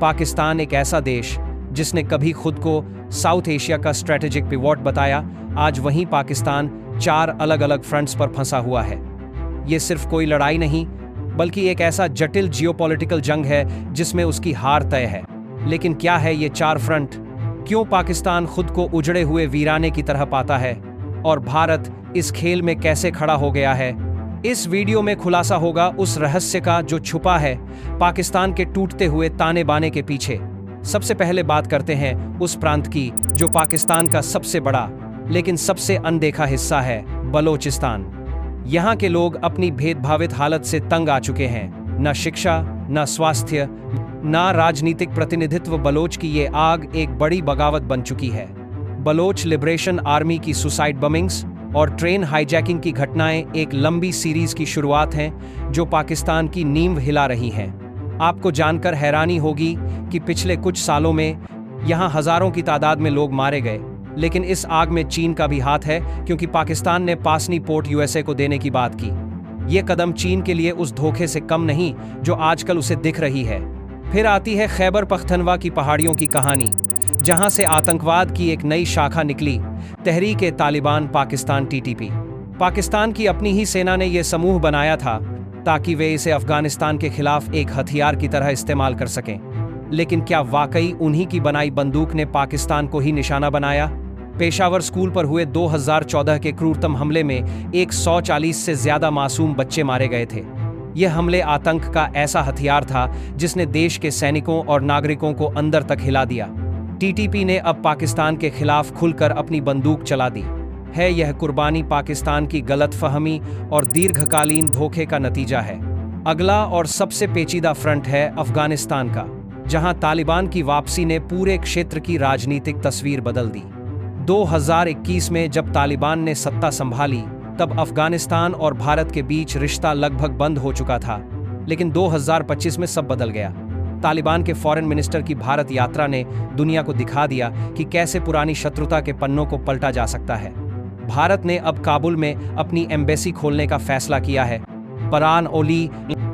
पाकिस्तान एक ऐसा देश जिसने कभी खुद को साउथ एशिया का स्ट्रेटेजिक पिवोट बताया, आज वहीं पाकिस्तान 4 अलग अलग फ्रंट्स पर फंसा हुआ है। ये सिर्फ कोई लड़ाई नहीं, बल्कि एक ऐसा जटिल जियोपॉलिटिकल जंग है जिसमें उसकी हार तय है। लेकिन क्या है ये 4 फ्रंट? क्यों पाकिस्तान खुद को उजड़े हुए वीराने की तरह पाता है? और भारत इस खेल में कैसे खड़ा हो गया है? इस वीडियो में खुलासा होगा उस रहस्य का जो छुपा है पाकिस्तान के टूटते हुए ताने बाने के पीछे। सबसे पहले बात करते हैं उस प्रांत की जो पाकिस्तान का सबसे बड़ा लेकिन सबसे अनदेखा हिस्सा है, बलोचिस्तान। यहाँ के लोग अपनी भेदभावित हालत से तंग आ चुके हैं। न शिक्षा, न स्वास्थ्य, न राजनीतिक प्रतिनिधित्व। बलोच की ये आग एक बड़ी बगावत बन चुकी है। बलोच लिबरेशन आर्मी की सुसाइड बमिंग्स और ट्रेन हाईजैकिंग की घटनाएं एक लंबी सीरीज की शुरुआत हैं जो पाकिस्तान की नींव हिला रही हैं। आपको जानकर हैरानी होगी कि पिछले कुछ सालों में यहाँ हजारों की तादाद में लोग मारे गए, लेकिन इस आग में चीन का भी हाथ है, क्योंकि पाकिस्तान ने पासनी पोर्ट यूएसए को देने की बात की। ये कदम चीन के लिए उस धोखे से कम नहीं जो आजकल उसे दिख रही है। फिर आती है खैबर पख्तनवा की पहाड़ियों की कहानी, जहां से आतंकवाद की एक नई शाखा निकली, तहरीक-ए-तालिबान पाकिस्तान (TTP). पाकिस्तान की अपनी ही सेना ने यह समूह बनाया था ताकि वे इसे अफगानिस्तान के खिलाफ एक हथियार की तरह इस्तेमाल कर सकें। लेकिन क्या वाकई उन्हीं की बनाई बंदूक ने पाकिस्तान को ही निशाना बनाया? पेशावर स्कूल पर हुए 2014 के क्रूरतम हमले में 140 से ज्यादा मासूम बच्चे मारे गए थे। यह हमले आतंक का ऐसा हथियार था जिसने देश के सैनिकों और नागरिकों को अंदर तक हिला दिया। TTP ने अब पाकिस्तान के खिलाफ खुलकर अपनी बंदूक चला दी है। यह कुर्बानी पाकिस्तान की गलतफहमी और दीर्घकालीन धोखे का नतीजा है। अगला और सबसे पेचीदा फ्रंट है अफगानिस्तान का, जहां तालिबान की वापसी ने पूरे क्षेत्र की राजनीतिक तस्वीर बदल दी। 2021 में जब तालिबान ने सत्ता संभाली, तब अफगानिस्तान और भारत के बीच रिश्ता लगभग बंद हो चुका था। लेकिन 2025 में सब बदल गया। तालिबान के फॉरेन मिनिस्टर की भारत यात्रा ने दुनिया को दिखा दिया कि कैसे पुरानी शत्रुता के पन्नों को पलटा जा सकता है। भारत ने अब काबुल में अपनी एम्बेसी खोलने का फैसला किया है, परान ओली,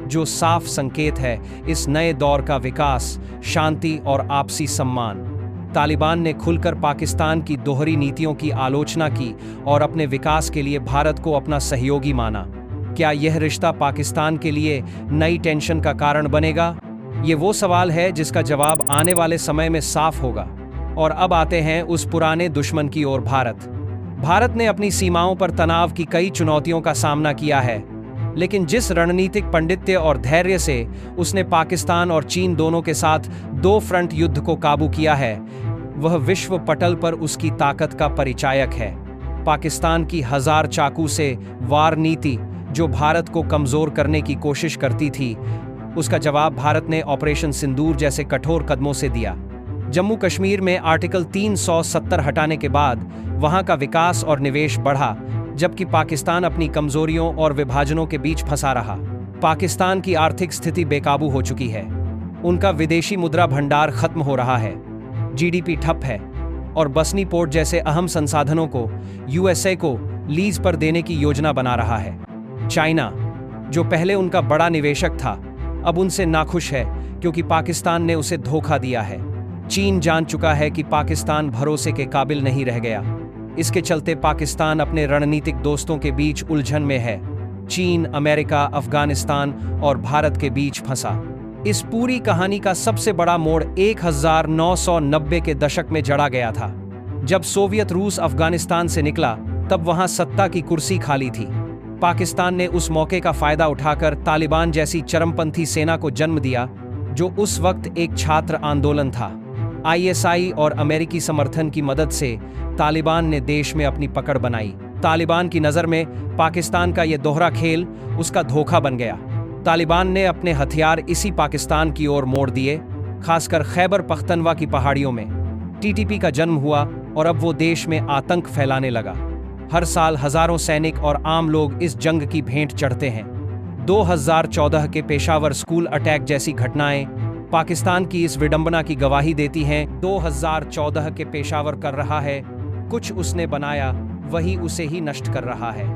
जो साफ संकेत है इस नए दौर का विकास, शांति और आपसी सम्मान। तालिबान ने खुलकर पाकिस्तान की दोहरी नीतियों की आलोचना की और अपने विकास के लिए भारत को अपना सहयोगी माना। क्या यह रिश्ता पाकिस्तान के लिए नई टेंशन का कारण बनेगा? ये वो सवाल है जिसका जवाब आने वाले समय में साफ होगा। और अब आते हैं उस पुराने दुश्मन की ओर, भारत। भारत ने अपनी सीमाओं पर तनाव की कई चुनौतियों का सामना किया है, लेकिन जिस रणनीतिक पंडित्य और धैर्य से उसने पाकिस्तान और चीन दोनों के साथ 2 फ्रंट युद्ध को काबू किया है, वह विश्व पटल पर उसकी ताकत का परिचायक है। पाकिस्तान की 1000 चाकू से वार नीति जो भारत को कमजोर करने की कोशिश करती थी, उसका जवाब भारत ने ऑपरेशन सिंदूर जैसे कठोर कदमों से दिया। जम्मू कश्मीर में आर्टिकल 370 हटाने के बाद वहां का विकास और निवेश बढ़ा, जबकि पाकिस्तान अपनी कमजोरियों और विभाजनों के बीच फंसा रहा। पाकिस्तान की आर्थिक स्थिति बेकाबू हो चुकी है। उनका विदेशी मुद्रा भंडार खत्म हो रहा है, GDP ठप है और बसनी पोर्ट जैसे अहम संसाधनों को यूएसए को लीज पर देने की योजना बना रहा है। चाइना, जो पहले उनका बड़ा निवेशक था, अब उनसे नाखुश है क्योंकि पाकिस्तान ने उसे धोखा दिया है। चीन जान चुका है कि पाकिस्तान भरोसे के काबिल नहीं रह गया। इसके चलते पाकिस्तान अपने रणनीतिक दोस्तों के बीच उलझन में है। चीन, अमेरिका, अफगानिस्तान और भारत के बीच फंसा। इस पूरी कहानी का सबसे बड़ा मोड़ 1990 के दशक में जड़ा गया था। जब सोवियत रूस अफगानिस्तान से निकला, तब वहां सत्ता की कुर्सी खाली थी। पाकिस्तान ने उस मौके का फायदा उठाकर तालिबान जैसी चरमपंथी सेना को जन्म दिया, जो उस वक्त एक छात्र आंदोलन था। ISI और अमेरिकी समर्थन की मदद से तालिबान ने देश में अपनी पकड़ बनाई। तालिबान की नज़र में पाकिस्तान का यह दोहरा खेल उसका धोखा बन गया। तालिबान ने अपने हथियार इसी पाकिस्तान की ओर मोड़ दिए, खासकर खैबर पख्तनवा की पहाड़ियों में। TTP का जन्म हुआ और अब वो देश में आतंक फैलाने लगा। हर साल हजारों सैनिक और आम लोग इस जंग की भेंट चढ़ते हैं। 2014 के पेशावर स्कूल अटैक जैसी घटनाएं पाकिस्तान की इस विडंबना की गवाही देती हैं। 2014 के पेशावर कर रहा है, कुछ उसने बनाया वही उसे ही नष्ट कर रहा है।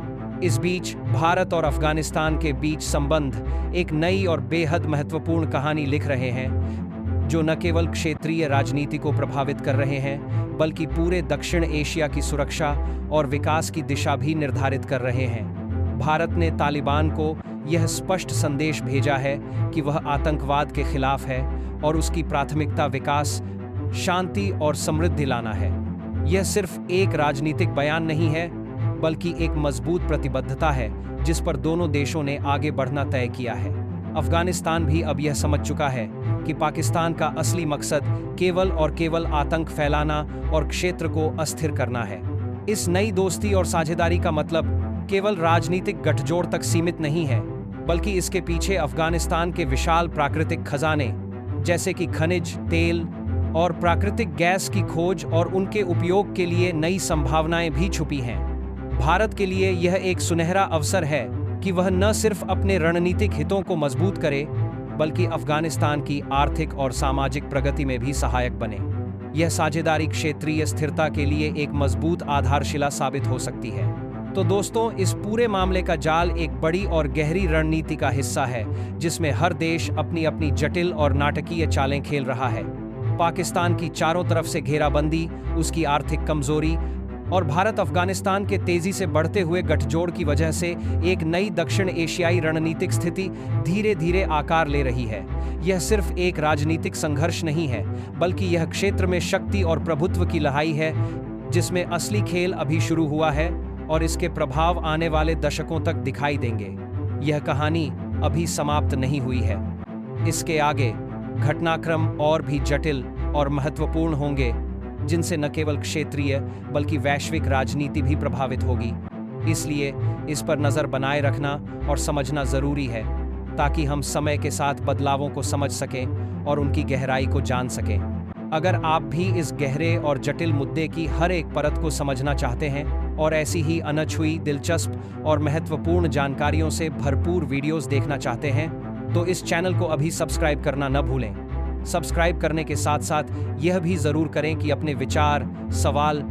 इस बीच भारत और अफगानिस्तान के बीच संबंध एक नई और बेहद महत्वपूर्ण कहानी लिख रहे हैं। जो न केवल क्षेत्रीय राजनीति को प्रभावित कर रहे हैं बल्कि पूरे दक्षिण एशिया की सुरक्षा और विकास की दिशा भी निर्धारित कर रहे हैं। भारत ने तालिबान को यह स्पष्ट संदेश भेजा है कि वह आतंकवाद के खिलाफ है और उसकी प्राथमिकता विकास, शांति और समृद्धि लाना है। यह सिर्फ एक राजनीतिक बयान नहीं है बल्कि एक मजबूत प्रतिबद्धता है जिस पर दोनों देशों ने आगे बढ़ना तय किया है। अफगानिस्तान भी अब यह समझ चुका है कि पाकिस्तान का असली मकसद केवल और केवल आतंक फैलाना और क्षेत्र को अस्थिर करना है। इस नई दोस्ती और साझेदारी का मतलब केवल राजनीतिक गठजोड़ तक सीमित नहीं है, बल्कि इसके पीछे अफगानिस्तान के विशाल प्राकृतिक खजाने जैसे कि खनिज, तेल और प्राकृतिक गैस की खोज और उनके उपयोग के लिए नई संभावनाएं भी छुपी हैं। भारत के लिए यह एक सुनहरा अवसर है कि वह न सिर्फ अपने रणनीतिक हितों को मजबूत करे बल्कि अफगानिस्तान की आर्थिक और सामाजिक प्रगति में भी सहायक बने। यह साझेदारी क्षेत्रीय स्थिरता के लिए एक मजबूत आधारशिला साबित हो सकती है। तो दोस्तों, इस पूरे मामले का जाल एक बड़ी और गहरी रणनीति का हिस्सा है जिसमें हर देश अपनी अपनी जटिल और नाटकीय चालें खेल रहा है। पाकिस्तान की चारों तरफ से घेराबंदी, उसकी आर्थिक कमजोरी और भारत अफगानिस्तान के तेजी से बढ़ते हुए गठजोड़ की वजह से एक नई दक्षिण एशियाई रणनीतिक स्थिति धीरे धीरे आकार ले रही है। यह सिर्फ एक राजनीतिक संघर्ष नहीं है बल्कि यह क्षेत्र में शक्ति और प्रभुत्व की लड़ाई है जिसमें असली खेल अभी शुरू हुआ है और इसके प्रभाव आने वाले दशकों तक दिखाई देंगे। यह कहानी अभी समाप्त नहीं हुई है। इसके आगे घटनाक्रम और भी जटिल और महत्वपूर्ण होंगे जिनसे न केवल क्षेत्रीय बल्कि वैश्विक राजनीति भी प्रभावित होगी। इसलिए इस पर नजर बनाए रखना और समझना जरूरी है ताकि हम समय के साथ बदलावों को समझ सकें और उनकी गहराई को जान सकें। अगर आप भी इस गहरे और जटिल मुद्दे की हर एक परत को समझना चाहते हैं और ऐसी ही अनछुई, दिलचस्प और महत्वपूर्ण जानकारियों से भरपूर वीडियोस देखना चाहते हैं तो इस चैनल को अभी सब्सक्राइब करना न भूलें। सब्सक्राइब करने के साथ साथ यह भी जरूर करें कि अपने विचार, सवाल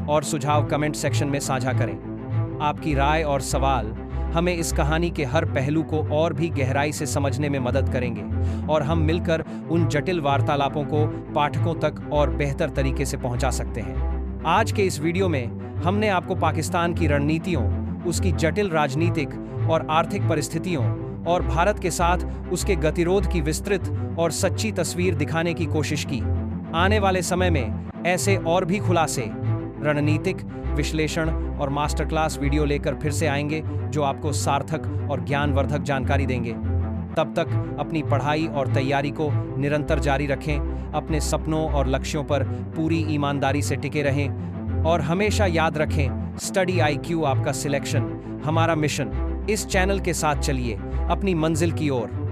और सुझाव कमेंट सेक्शन में साझा करें। आपकी राय और सवाल हमें इस कहानी के हर पहलू को और भी गहराई से समझने में मदद करेंगे और हम मिलकर उन जटिल वार्तालापों को पाठकों तक और बेहतर तरीके से पहुंचा सकते हैं। आज के इस वीडियो में हमने आपको पाकिस्तान की रणनीतियों, उसकी जटिल राजनीतिक और आर्थिक परिस्थितियों और भारत के साथ उसके गतिरोध की विस्तृत और सच्ची तस्वीर दिखाने की कोशिश की। आने वाले समय में ऐसे और भी खुलासे, रणनीतिक विश्लेषण और मास्टर क्लास वीडियो लेकर फिर से आएंगे जो आपको सार्थक और ज्ञानवर्धक जानकारी देंगे। तब तक अपनी पढ़ाई और तैयारी को निरंतर जारी रखें, अपने सपनों और लक्ष्यों पर पूरी ईमानदारी से टिके रहें और हमेशा याद रखें, स्टडी IQ आपका सिलेक्शन, हमारा मिशन। इस चैनल के साथ चलिए अपनी मंजिल की ओर।